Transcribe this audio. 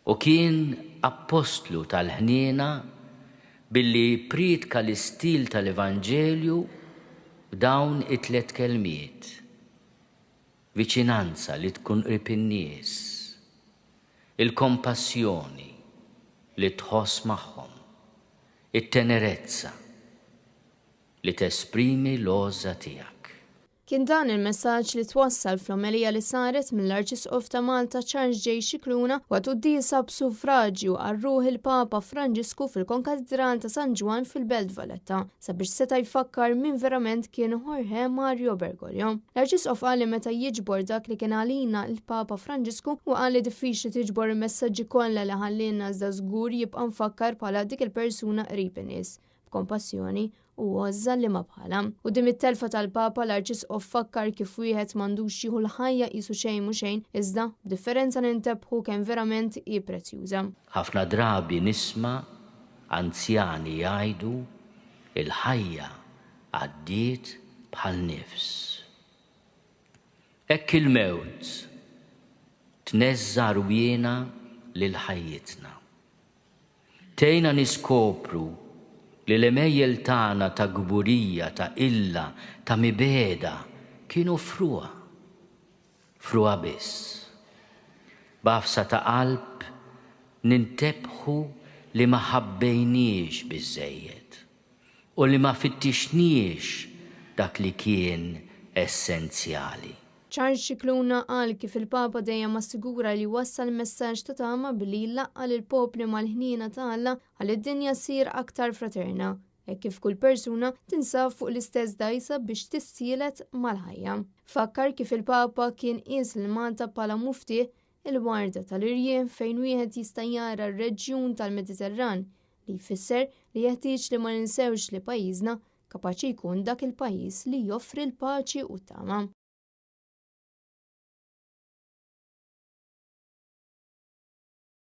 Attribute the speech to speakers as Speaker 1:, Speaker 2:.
Speaker 1: u kien apostlu tal-ħniena billi pridka l-istil tal-Evanġelju b'dawn it-tlet kelmiet. Viċinanza li tkun qrib in-nies, il-kompassjoni li tħoss magħhom, it-tenerezza li tesprimi l-għoża tiegħek.
Speaker 2: Kien dan il-messaġġ li twassal fl-omelija li saret mill-Arċisqof ta' Malta Charles J. Scicluna waqt qudiesa b'suffraġġju għar-ruħ il-Papa Franġisku fil-Konkatedral ta' San Ġwan fil-Belt Valletta sabiex seta' jfakkar min verament kien Jorge Mario Bergoglio. L-Arċisqof qal li meta jiġbor dak li kien għalina l-Papa Franġisku u qal li diffiċli tiġbor il-messaġġi kollha li ħallilna iżda żgur jibqa' mfakkar bħala dik il-persuna qrib in-nies b'kompassjoni u għoża li ma bħala. U dim it-telfa tal-Papa l-Arċisqof fakkar kif wieħed m'għandux jieħu l-ħajja qisu xejn mhu xejn iżda b'differenza nintabħu kemm verament hi prezzjuża.
Speaker 1: Ħafna drabi nisma' anzjani jgħidu il-ħajja għaddiet bħal nifs. Hekk il-mewt tneżżar wiena lil ħajjitna. Tejna niskopru li l-emejjel tagħna ta' gburija, ta' illa, ta' mibeda kienu fruha biss. B'għafsa ta' qalb nintebħu li ma ħabbejniex biżżejjed u li ma fittixniex dak li kien essenzjali.
Speaker 2: Charles Scicluna qal kif il-Papa dejjem assigura li wassal messaġġ ta' tama billi jlaqqa lil popli mal-ħniena ta' Alla ħalli d-dinja ssir aktar fraterna, hekk kif kull persuna tinsab fuq l-istess dajsa biex tissielet mal-ħajja. Fakkar kif il-Papa kien qies il-Malta bħala muftih il-warda tal-irjien fejn wieħed jista' jara r-reġjun tal-Mediterran li jfisser li jeħtieġ li ma ninsewx li pajjiżna kapaċi jkun dak il-pajjiż li joffri l-paċi u t-tama.